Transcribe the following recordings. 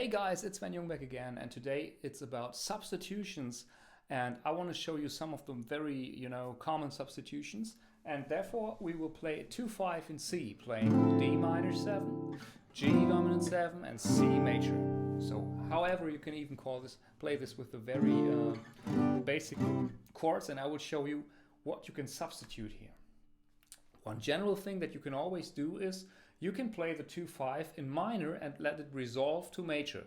Hey guys, it's Sven Jungbeck again, and today it's about substitutions, and I want to show you some of the very, common substitutions, and therefore we will play 2-5 in C, playing D minor 7, G dominant 7, and C major. So, however, you can even play this with the very basic chords, and I will show you what you can substitute here. One general thing that you can always do is you can play the 2-5 in minor and let it resolve to major.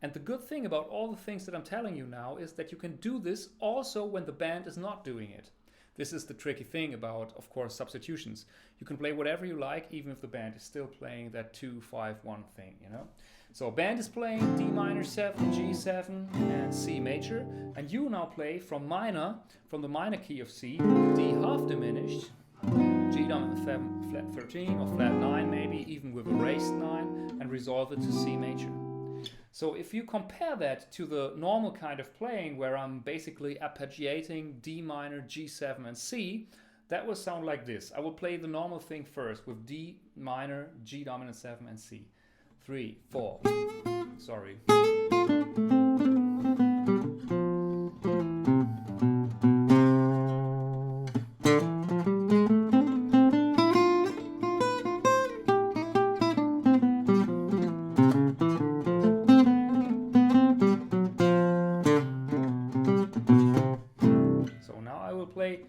And the good thing about all the things that I'm telling you now is that you can do this also when the band is not doing it. This is the tricky thing about, of course, substitutions. You can play whatever you like, even if the band is still playing that 2-5-1 thing, So a band is playing D minor 7, G7, and C major, and you now play from the minor key of C, D half diminished, G dominant 7, flat 13 or flat 9 maybe, even with a raised 9, and resolve it to C major. So if you compare that to the normal kind of playing where I'm basically arpeggiating D minor, G7 and C, that will sound like this. I will play the normal thing first with D minor, G dominant 7 and C. 3, 4. Sorry. Play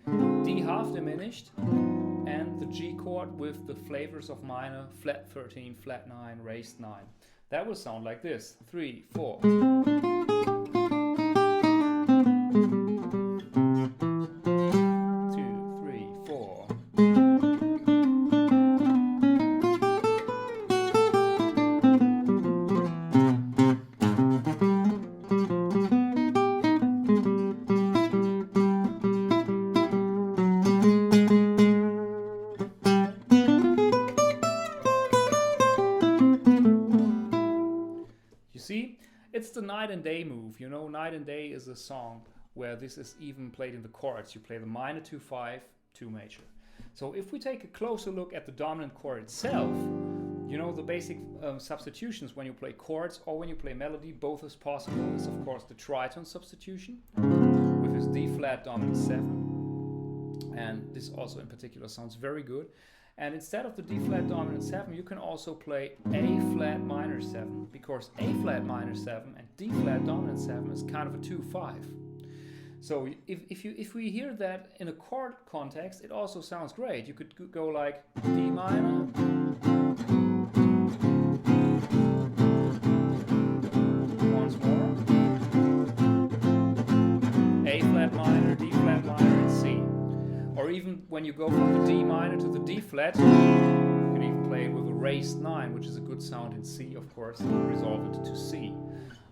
D half diminished and the G chord with the flavors of minor, flat 13, flat 9, raised 9. That will sound like this. 3, 4. 2, 3, 4. See, it's the night and day move. Night and Day is a song where this is even played in the chords. You play the minor 2-5, 2 major. So if we take a closer look at the dominant chord itself, the basic substitutions when you play chords or when you play melody, both is possible, is of course the Tritone Substitution with his D flat dominant 7. And this also in particular sounds very good. And instead of the D flat dominant 7, you can also play A flat minor 7, because A flat minor 7 and D flat dominant 7 is kind of a 2-5. So if we hear that in a chord context, it also sounds great. You could go like D minor, once more, A flat minor, D flat minor, and C. Or even when you go from the D minor to the D flat, you can even play it with a raised 9, which is a good sound in C, of course, and resolve it to C.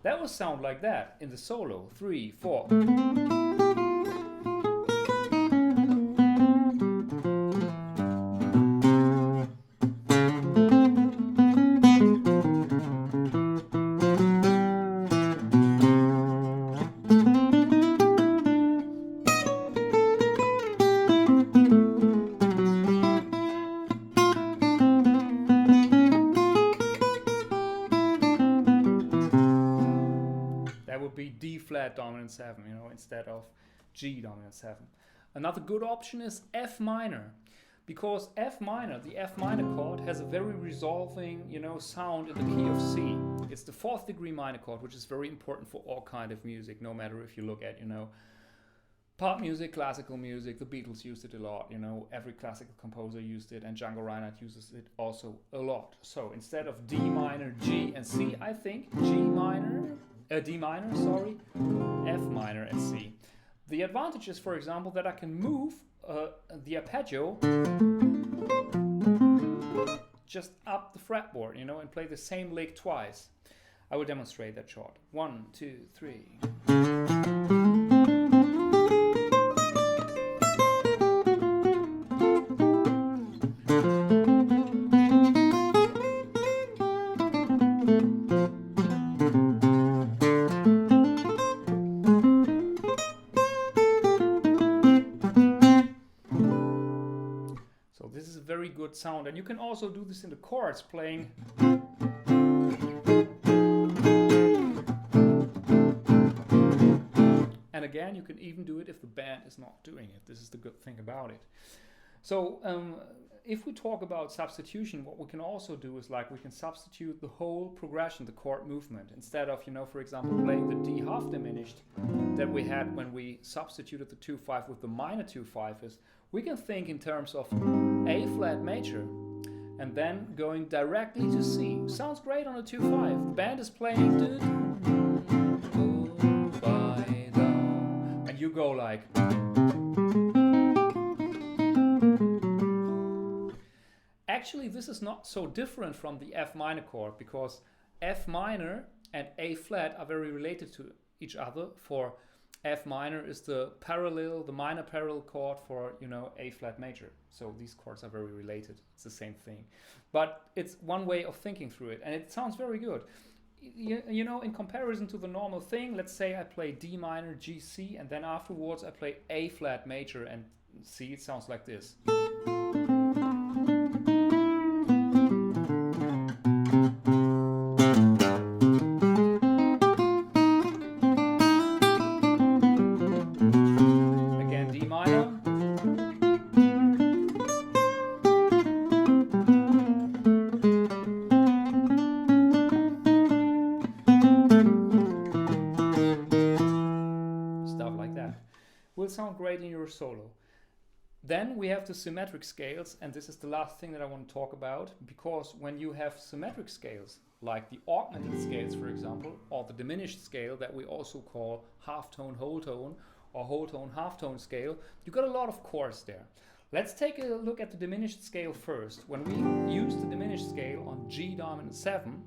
That will sound like that in the solo. 3, 4. Would be D flat dominant 7, instead of G dominant 7. Another good option is F minor, because F minor, the F minor chord, has a very resolving, sound in the key of C. It's the 4th degree minor chord, which is very important for all kind of music, no matter if you look at, pop music, classical music. The Beatles used it a lot, every classical composer used it, and Django Reinhardt uses it also a lot. So instead of D minor, G and C, I think D minor, F minor and C. The advantage is, for example, that I can move the arpeggio just up the fretboard, and play the same lick twice. I will demonstrate that short. 1, 2, 3. This is a very good sound, and you can also do this in the chords, playing again, you can even do it if the band is not doing it. This is the good thing about it. So if we talk about substitution, what we can also do is like we can substitute the whole progression, the chord movement, instead of, you know, for example, playing the D half diminished that we had when we substituted the 2/5 with the minor 2/5 is, we can think in terms of A flat major and then going directly to C. Sounds great on a 2/5. The band is playing and you go like. Actually, this is not so different from the F minor chord, because F minor and A flat are very related to each other. For F minor is the minor parallel chord for, you know, A flat major. So these chords are very related. It's the same thing. But it's one way of thinking through it, and it sounds very good. You know, in comparison to the normal thing, let's say I play D minor, G, C, and then afterwards I play A flat major and C. It sounds like this. Will sound great in your solo. Then we have the symmetric scales, and this is the last thing that I want to talk about, because when you have symmetric scales, like the augmented scales, for example, or the diminished scale that we also call half-tone, whole tone, or whole tone, half-tone scale, you got a lot of chords there. Let's take a look at the diminished scale first. When we use the diminished scale on G dominant 7,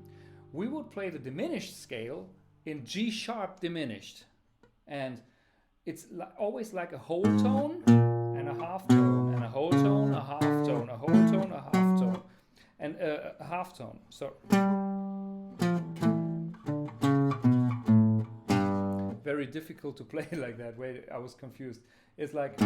we would play the diminished scale in G sharp diminished. And it's always like a whole tone and a half tone and a whole tone, a half tone, a whole tone, a half tone, and a half tone. So very difficult to play like that. Wait, I was confused. It's like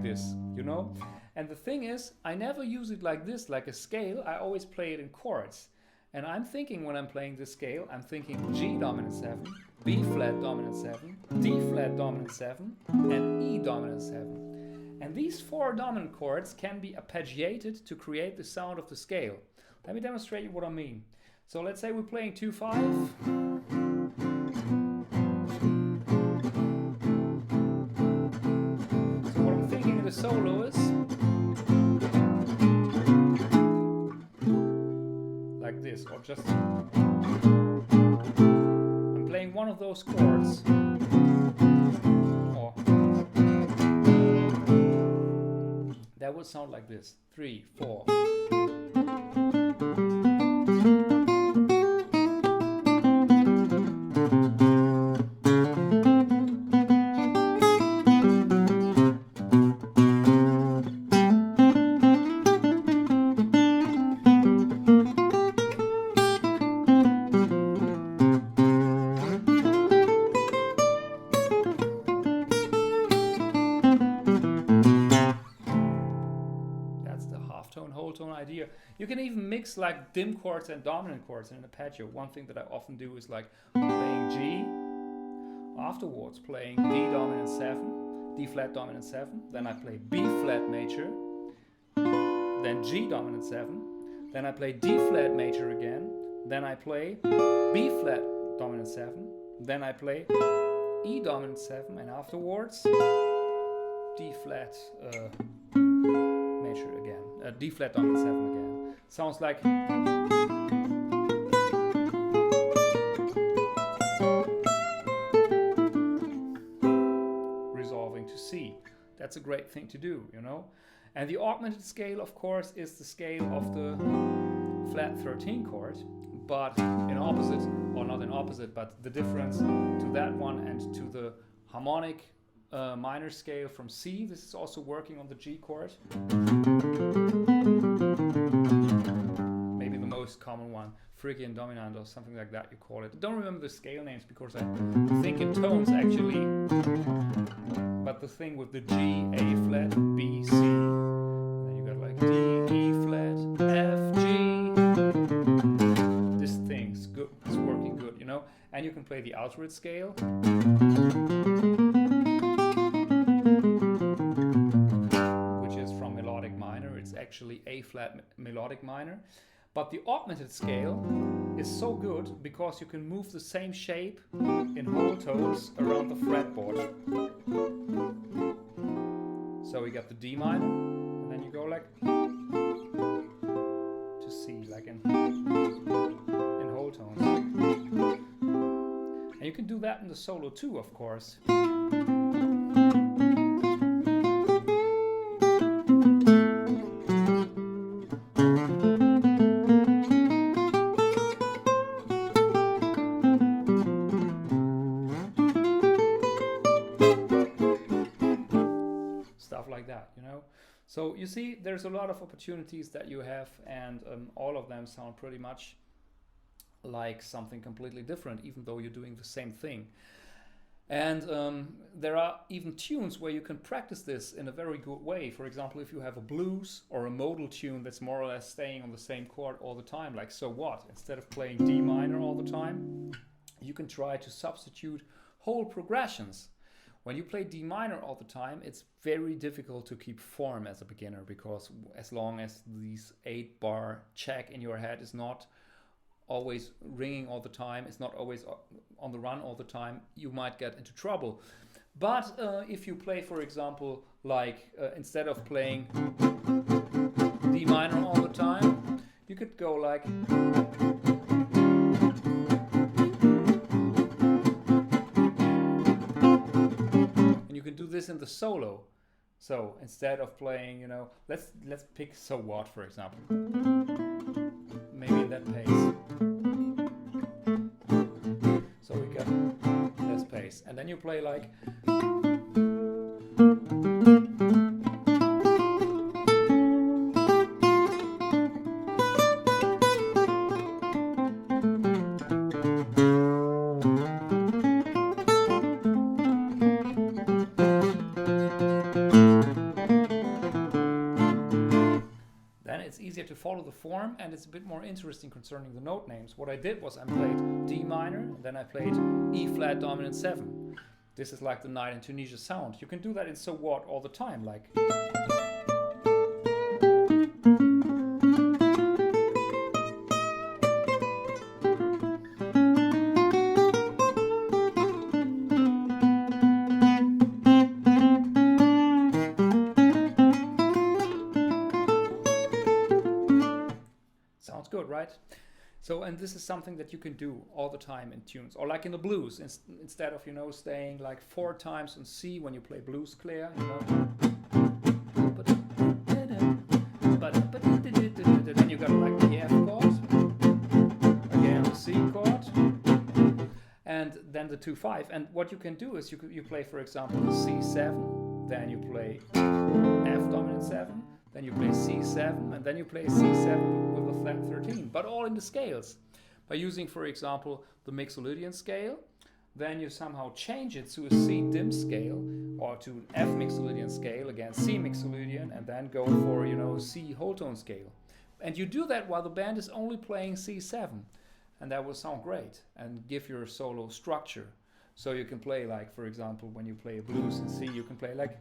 this, you know? And the thing is, I never use it like this, like a scale. I always play it in chords. And I'm thinking, when I'm playing this scale, I'm thinking G dominant 7, B flat dominant 7, D flat dominant 7, and E dominant 7. And these four dominant chords can be arpeggiated to create the sound of the scale. Let me demonstrate you what I mean. So let's say we're playing 2/5. So what I'm thinking in the solo is like this, or just I'm playing one of those chords, or that would sound like this: 3, 4. Idea. You can even mix like dim chords and dominant chords in an arpeggio. One thing that I often do is like playing G, afterwards playing D dominant 7, D flat dominant 7, then I play B flat major, then G dominant 7, then I play D flat major again, then I play B flat dominant 7, then I play E dominant 7, and afterwards D flat major again, D flat dominant 7 again. Sounds like resolving to C. That's a great thing to do, you know. And the augmented scale, of course, is the scale of the flat 13 chord, but in opposite, or not in opposite, but the difference to that one and to the harmonic minor scale from C. This is also working on the G chord. Maybe the most common one, Phrygian dominant or something like that you call it. I don't remember the scale names because I think in tones actually. But the thing with the G, A flat, B, C. And then you got like D, E flat, F, G. Then you can play the altered scale, which is from melodic minor. It's actually A flat melodic minor. But the augmented scale is so good because you can move the same shape in whole tones around the fretboard. So we got the D minor, and then you go like to C, like in whole tones. And you can do that in the solo too, of course. Like that, you know. So you see, there's a lot of opportunities that you have, and all of them sound pretty much like something completely different, even though you're doing the same thing. And there are even tunes where you can practice this in a very good way. For example, if you have a blues or a modal tune that's more or less staying on the same chord all the time, like So What? Instead of playing D minor all the time, you can try to substitute whole progressions. When you play D minor all the time, it's very difficult to keep form as a beginner, because as long as these 8-bar check in your head is not always ringing all the time, it's not always on the run all the time, you might get into trouble. But if you play, for example, like instead of playing D minor all the time, you could go like... do this in the solo. So instead of playing, you know, let's pick So What, for example. Maybe in that pace. So we got this pace, and then you play like... to follow the form, and it's a bit more interesting concerning the note names. What I did was I played D minor, then I played E flat dominant 7. This is like the Night in Tunisia sound. You can do that in So What all the time, like... Sounds good, right? So, and this is something that you can do all the time in tunes, or like in the blues, instead of, you know, staying like 4 times on C when you play blues clear, you know. Then you got like the F chord, again the C chord, and then the 2-5. And what you can do is you play, for example, C7, then you play F dominant 7, then you play C7, and then you play C7 with a flat 13, but all in the scales. By using, for example, the Mixolydian scale, then you somehow change it to a C dim scale, or to an F Mixolydian scale, again C Mixolydian, and then go for, you know, C whole tone scale. And you do that while the band is only playing C7, and that will sound great and give your solo structure. So you can play like, for example, when you play a blues in C, you can play like...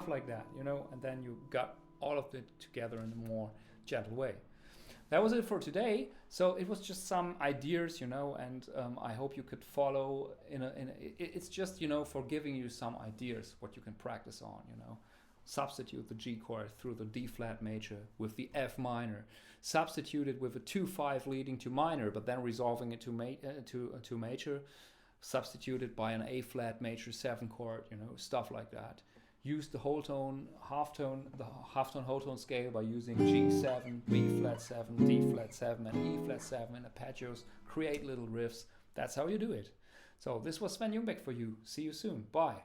like that, you know, and then you got all of it together in a more gentle way. That was it for today. So it was just some ideas, you know, and I hope you could follow it's just, you know, for giving you some ideas what you can practice on, you know. Substitute the G chord through the D flat major with the F minor, substitute it with a 2-5 leading to minor, but then resolving it to major, substitute it by an A flat major 7 chord, you know, stuff like that. Use the whole tone, the halftone whole tone scale by using G7, B flat 7, D flat 7, and E flat 7 in arpeggios. Create little riffs. That's how you do it. So this was Sven Jungbeck for you. See you soon. Bye.